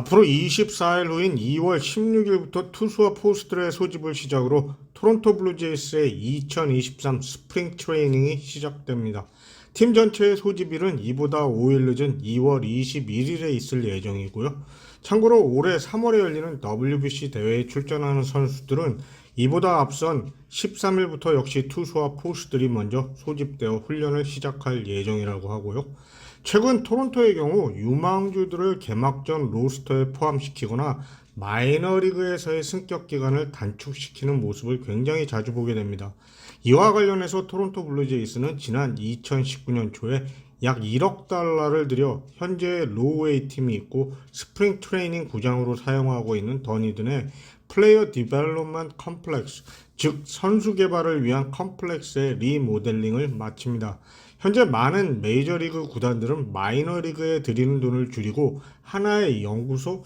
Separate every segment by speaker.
Speaker 1: 앞으로 24일 후인 2월 16일부터 투수와 포수들의 소집을 시작으로 토론토 블루제이스의 2023 스프링 트레이닝이 시작됩니다. 팀 전체의 소집일은 이보다 5일 늦은 2월 21일에 있을 예정이고요. 참고로 올해 3월에 열리는 WBC 대회에 출전하는 선수들은 이보다 앞선 13일부터 역시 투수와 포수들이 먼저 소집되어 훈련을 시작할 예정이라고 하고요. 최근 토론토의 경우 유망주들을 개막전 로스터에 포함시키거나 마이너리그에서의 승격 기간을 단축시키는 모습을 굉장히 자주 보게 됩니다. 이와 관련해서 토론토 블루제이스는 지난 2019년 초에 약 1억 달러를 들여 현재 로우웨이 팀이 있고 스프링 트레이닝 구장으로 사용하고 있는 더니든의 플레이어 디벨롭먼트 컴플렉스, 즉 선수 개발을 위한 컴플렉스의 리모델링을 마칩니다. 현재 많은 메이저리그 구단들은 마이너리그에 들이는 돈을 줄이고 하나의 연구소,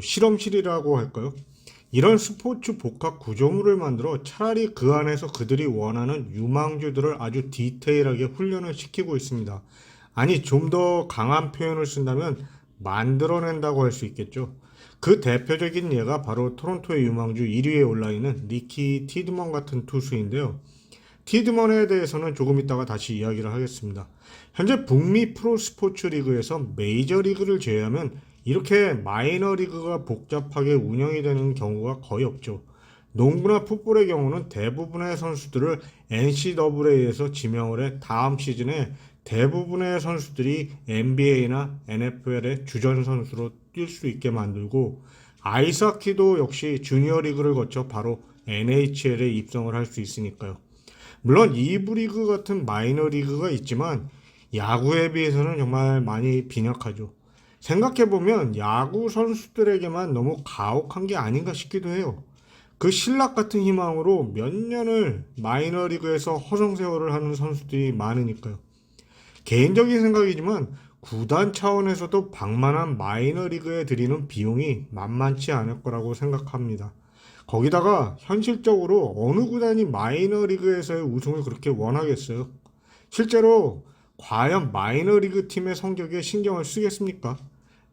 Speaker 1: 실험실이라고 할까요? 이런 스포츠 복합 구조물을 만들어 차라리 그 안에서 그들이 원하는 유망주들을 아주 디테일하게 훈련을 시키고 있습니다. 아니, 좀 더 강한 표현을 쓴다면 만들어낸다고 할 수 있겠죠. 그 대표적인 예가 바로 토론토의 유망주 1위에 올라있는 니키 티드먼 같은 투수인데요. 티드먼에 대해서는 조금 이따가 다시 이야기를 하겠습니다. 현재 북미 프로스포츠 리그에서 메이저리그를 제외하면 이렇게 마이너리그가 복잡하게 운영이 되는 경우가 거의 없죠. 농구나 풋볼의 경우는 대부분의 선수들을 NCAA에서 지명을 해 다음 시즌에 대부분의 선수들이 NBA나 NFL의 주전 선수로 뛸 수 있게 만들고, 아이스하키도 역시 주니어 리그를 거쳐 바로 NHL에 입성을 할 수 있으니까요. 물론 2부 리그 같은 마이너 리그가 있지만 야구에 비해서는 정말 많이 빈약하죠. 생각해보면 야구 선수들에게만 너무 가혹한 게 아닌가 싶기도 해요. 그 신락 같은 희망으로 몇 년을 마이너리그에서 허송세월을 하는 선수들이 많으니까요. 개인적인 생각이지만 구단 차원에서도 방만한 마이너리그에 들이는 비용이 만만치 않을 거라고 생각합니다. 거기다가 현실적으로 어느 구단이 마이너리그에서의 우승을 그렇게 원하겠어요? 실제로 과연 마이너리그 팀의 성적에 신경을 쓰겠습니까?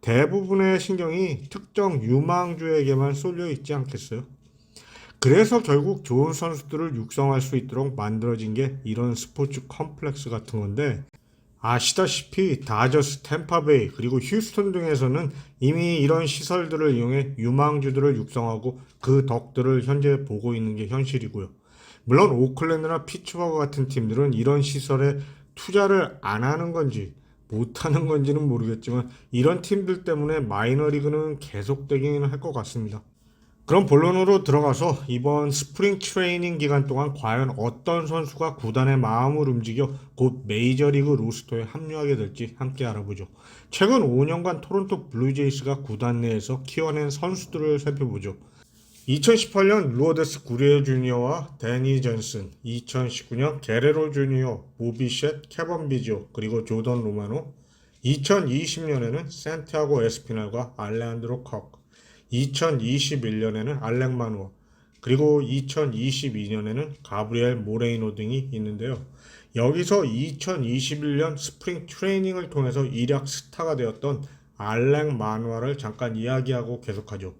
Speaker 1: 대부분의 신경이 특정 유망주에게만 쏠려 있지 않겠어요? 그래서 결국 좋은 선수들을 육성할 수 있도록 만들어진 게 이런 스포츠 컴플렉스 같은 건데, 아시다시피 다저스, 템파베이, 그리고 휴스턴 등에서는 이미 이런 시설들을 이용해 유망주들을 육성하고 그 덕들을 현재 보고 있는 게 현실이고요. 물론 오클랜드나 피츠버그 같은 팀들은 이런 시설에 투자를 안 하는 건지 못하는 건지는 모르겠지만 이런 팀들 때문에 마이너리그는 계속되기는 할 것 같습니다. 그럼 본론으로 들어가서 이번 스프링 트레이닝 기간 동안 과연 어떤 선수가 구단의 마음을 움직여 곧 메이저리그 로스터에 합류하게 될지 함께 알아보죠. 최근 5년간 토론토 블루제이스가 구단 내에서 키워낸 선수들을 살펴보죠. 2018년 루어데스 구리에 주니어와 데니 존슨, 2019년 게레로 주니어, 모비셋, 캐번 비지오, 그리고 조던 로마노, 2020년에는 산티아고 에스피날과 알레한드로 컥, 2021년에는 알렉 마누어, 그리고 2022년에는 가브리엘 모레이노 등이 있는데요. 여기서 2021년 스프링 트레이닝을 통해서 일약 스타가 되었던 알렉 마누어를 잠깐 이야기하고 계속하죠.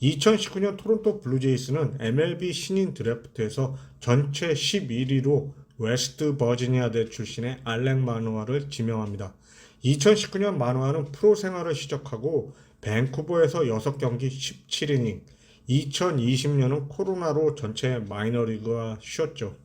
Speaker 1: 2019년 토론토 블루제이스는 MLB 신인 드래프트에서 전체 11위로 웨스트 버지니아대 출신의 알렉 마누어를 지명합니다. 2019년 마누어는 프로 생활을 시작하고 밴쿠버에서 6경기 17이닝, 2020년은 코로나로 전체 마이너리그가 쉬었죠.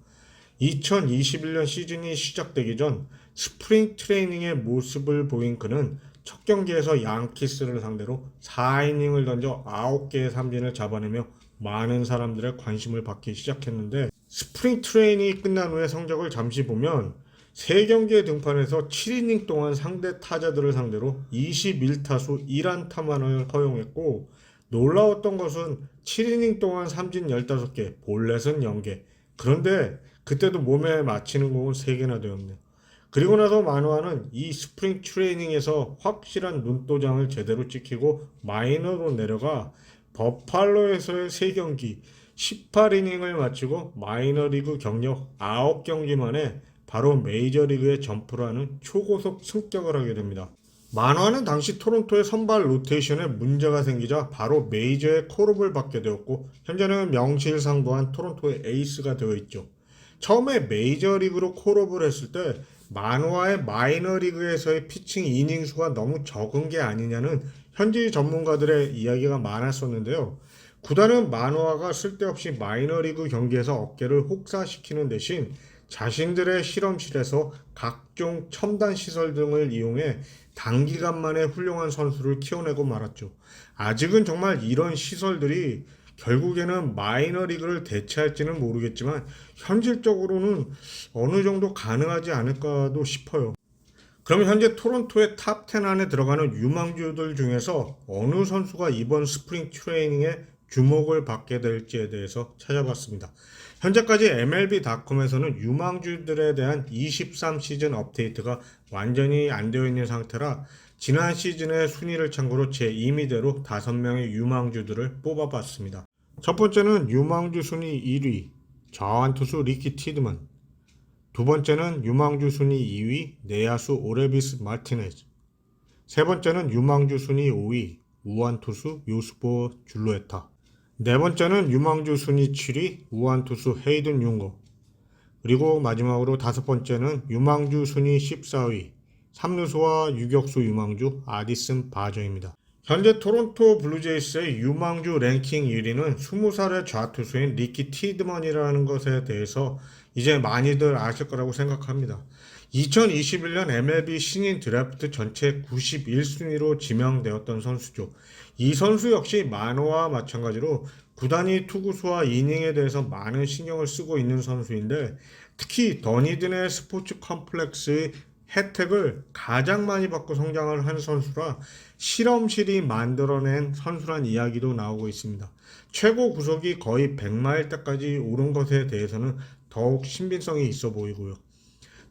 Speaker 1: 2021년 시즌이 시작되기 전 스프링 트레이닝의 모습을 보인 그는 첫 경기에서 양키스를 상대로 4이닝을 던져 9개의 삼진을 잡아내며 많은 사람들의 관심을 받기 시작했는데, 스프링 트레이닝이 끝난 후에 성적을 잠시 보면 3경기의 등판에서 7이닝 동안 상대 타자들을 상대로 21타수 1안타만을 허용했고, 놀라웠던 것은 7이닝 동안 삼진 15개, 볼넷은 0개. 그런데 그때도 몸에 맞히는 공은 3개나 되었네요. 그리고 나서 마누아는 이 스프링 트레이닝에서 확실한 눈도장을 제대로 찍히고 마이너로 내려가 버팔로에서의 3경기 18이닝을 마치고 마이너리그 경력 9경기 만에 바로 메이저리그에 점프를 하는 초고속 승격을 하게 됩니다. 만화는 당시 토론토의 선발 로테이션에 문제가 생기자 바로 메이저의 콜업을 받게 되었고 현재는 명실상부한 토론토의 에이스가 되어 있죠. 처음에 메이저리그로 콜업을 했을 때 만화의 마이너리그에서의 피칭 이닝 수가 너무 적은 게 아니냐는 현지 전문가들의 이야기가 많았었는데요. 구단은 만화가 쓸데없이 마이너리그 경기에서 어깨를 혹사시키는 대신 자신들의 실험실에서 각종 첨단 시설 등을 이용해 단기간 만에 훌륭한 선수를 키워내고 말았죠. 아직은 정말 이런 시설들이 결국에는 마이너리그를 대체할지는 모르겠지만 현실적으로는 어느 정도 가능하지 않을까도 싶어요. 그럼 현재 토론토의 탑 10 안에 들어가는 유망주들 중에서 어느 선수가 이번 스프링 트레이닝에 주목을 받게 될지에 대해서 찾아봤습니다. 현재까지 MLB.com에서는 유망주들에 대한 23 시즌 업데이트가 완전히 안 되어 있는 상태라 지난 시즌의 순위를 참고로 제 임의대로 5명의 유망주들을 뽑아봤습니다. 첫 번째는 유망주 순위 1위 좌완투수 리키 티드먼, 두 번째는 유망주 순위 2위 내야수 오레비스 마티네즈, 세 번째는 유망주 순위 5위 우완투수 요스보 줄루에타, 네 번째는 유망주 순위 7위 우완투수 헤이든 융거, 그리고 마지막으로 다섯 번째는 유망주 순위 14위 3루수와 유격수 유망주 아디슨 바저입니다. 현재 토론토 블루제이스의 유망주 랭킹 1위는 20살의 좌투수인 리키 티드먼이라는 것에 대해서 이제 많이들 아실 거라고 생각합니다. 2021년 MLB 신인 드래프트 전체 91순위로 지명되었던 선수죠. 이 선수 역시 만화와 마찬가지로 구단이 투구수와 이닝에 대해서 많은 신경을 쓰고 있는 선수인데 특히 더니든의 스포츠 컴플렉스의 혜택을 가장 많이 받고 성장을 한 선수라 실험실이 만들어낸 선수란 이야기도 나오고 있습니다. 최고 구속이 거의 100마일대까지 오른 것에 대해서는 더욱 신빙성이 있어 보이고요.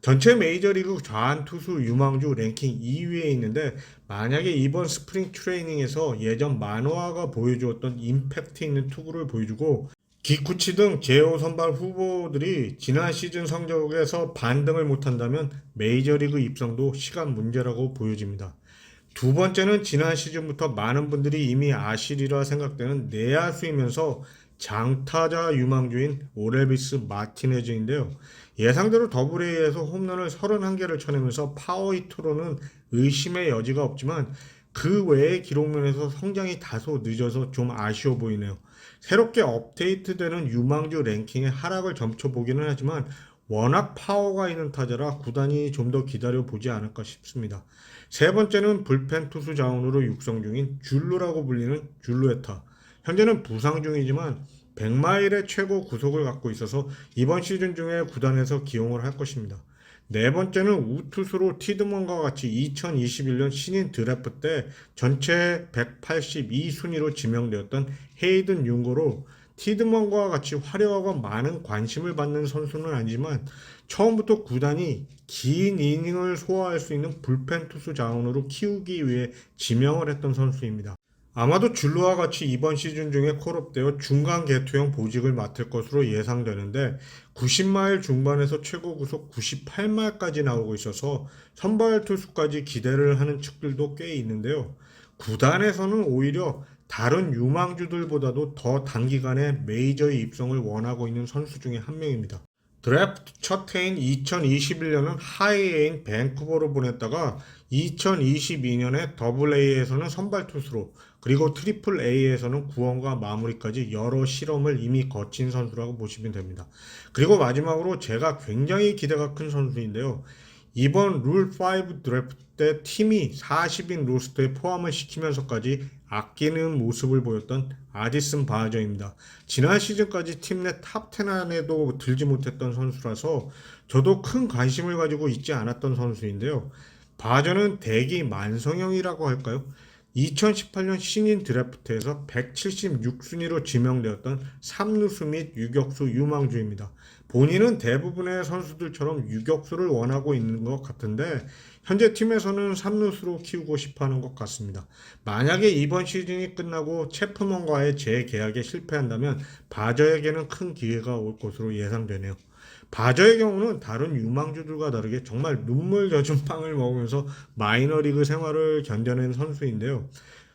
Speaker 1: 전체 메이저리그 좌완투수 유망주 랭킹 2위에 있는데 만약에 이번 스프링 트레이닝에서 예전 만화가 보여주었던 임팩트 있는 투구를 보여주고 기쿠치 등 제5 선발 후보들이 지난 시즌 성적에서 반등을 못한다면 메이저리그 입성도 시간 문제라고 보여집니다. 두 번째는 지난 시즌부터 많은 분들이 이미 아시리라 생각되는 내야수이면서 장타자 유망주인 오레비스 마티네즈인데요. 예상대로 더블A에서 홈런을 31개를 쳐내면서 파워히트로는 의심의 여지가 없지만 그 외의 기록면에서 성장이 다소 늦어서 좀 아쉬워 보이네요. 새롭게 업데이트되는 유망주 랭킹의 하락을 점쳐보기는 하지만 워낙 파워가 있는 타자라 구단이 좀 더 기다려보지 않을까 싶습니다. 세 번째는 불펜 투수 자원으로 육성 중인 줄루라고 불리는 줄루에타. 현재는 부상 중이지만 100마일의 최고 구속을 갖고 있어서 이번 시즌 중에 구단에서 기용을 할 것입니다. 네 번째는 우투수로 티드먼과 같이 2021년 신인 드래프트 때 전체 182순위로 지명되었던 헤이든 융거로 티드먼과 같이 화려하고 많은 관심을 받는 선수는 아니지만 처음부터 구단이 긴 이닝을 소화할 수 있는 불펜 투수 자원으로 키우기 위해 지명을 했던 선수입니다. 아마도 줄루와 같이 이번 시즌 중에 콜업되어 중간 개투형 보직을 맡을 것으로 예상되는데 90마일 중반에서 최고 구속 98마일까지 나오고 있어서 선발 투수까지 기대를 하는 측들도 꽤 있는데요. 구단에서는 오히려 다른 유망주들보다도 더 단기간에 메이저에 입성을 원하고 있는 선수 중에 한 명입니다. 드래프트 첫 해인 2021년은 하이에인 밴쿠버로 보냈다가 2022년에 더블A에서는 선발 투수로 그리고 트리플 A에서는 구원과 마무리까지 여러 실험을 이미 거친 선수라고 보시면 됩니다. 그리고 마지막으로 제가 굉장히 기대가 큰 선수인데요. 이번 룰5 드래프트 때 팀이 40인 로스터에 포함을 시키면서까지 아끼는 모습을 보였던 아디슨 바저입니다. 지난 시즌까지 팀 내 탑 10 안에도 들지 못했던 선수라서 저도 큰 관심을 가지고 있지 않았던 선수인데요. 바저는 대기 만성형이라고 할까요? 2018년 신인 드래프트에서 176순위로 지명되었던 3루수 및 유격수 유망주입니다. 본인은 대부분의 선수들처럼 유격수를 원하고 있는 것 같은데 현재 팀에서는 3루수로 키우고 싶어하는 것 같습니다. 만약에 이번 시즌이 끝나고 채프먼과의 재계약에 실패한다면 바저에게는 큰 기회가 올 것으로 예상되네요. 바저의 경우는 다른 유망주들과 다르게 정말 눈물 젖은 빵을 먹으면서 마이너리그 생활을 견뎌낸 선수인데요.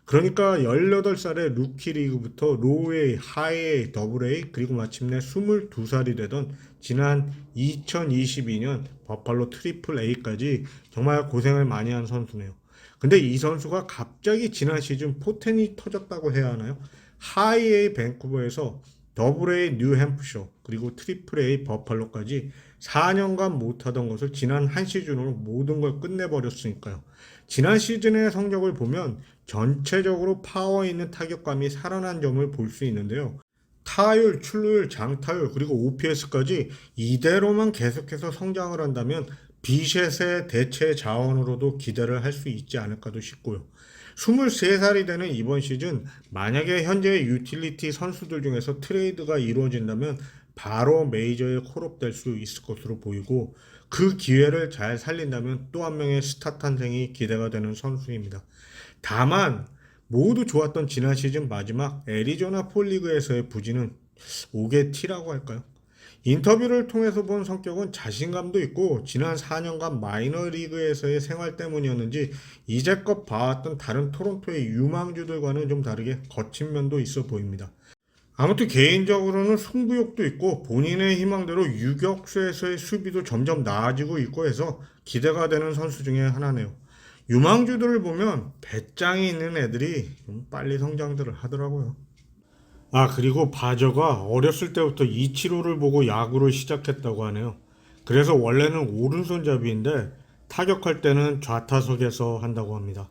Speaker 1: 그러니까 18살에 루키 리그부터 로우에이, 하이에이, 더블에이 그리고 마침내 22살이 되던 지난 2022년 버팔로 트리플 A까지 정말 고생을 많이 한 선수네요. 근데 이 선수가 갑자기 지난 시즌 포텐이 터졌다고 해야 하나요? 하이에이 밴쿠버에서 더블A 뉴햄프셔 그리고 트리플 A 버팔로까지 4년간 못하던 것을 지난 한 시즌으로 모든 걸 끝내버렸으니까요. 지난 시즌의 성적을 보면 전체적으로 파워 있는 타격감이 살아난 점을 볼 수 있는데요. 타율, 출루율, 장타율 그리고 OPS까지 이대로만 계속해서 성장을 한다면 비셋의 대체 자원으로도 기대를 할 수 있지 않을까도 싶고요. 23살이 되는 이번 시즌 만약에 현재의 유틸리티 선수들 중에서 트레이드가 이루어진다면 바로 메이저에 콜업될 수 있을 것으로 보이고 그 기회를 잘 살린다면 또 한 명의 스타 탄생이 기대가 되는 선수입니다. 다만 모두 좋았던 지난 시즌 마지막 애리조나 폴리그에서의 부진은 5개 T라고 할까요? 인터뷰를 통해서 본 성격은 자신감도 있고 지난 4년간 마이너리그에서의 생활 때문이었는지 이제껏 봐왔던 다른 토론토의 유망주들과는 좀 다르게 거친 면도 있어 보입니다. 아무튼 개인적으로는 승부욕도 있고 본인의 희망대로 유격수에서의 수비도 점점 나아지고 있고 해서 기대가 되는 선수 중에 하나네요. 유망주들을 보면 배짱이 있는 애들이 좀 빨리 성장들을 하더라고요. 그리고 바저가 어렸을 때부터 이치로를 보고 야구를 시작했다고 하네요. 그래서 원래는 오른손잡이인데 타격할 때는 좌타석에서 한다고 합니다.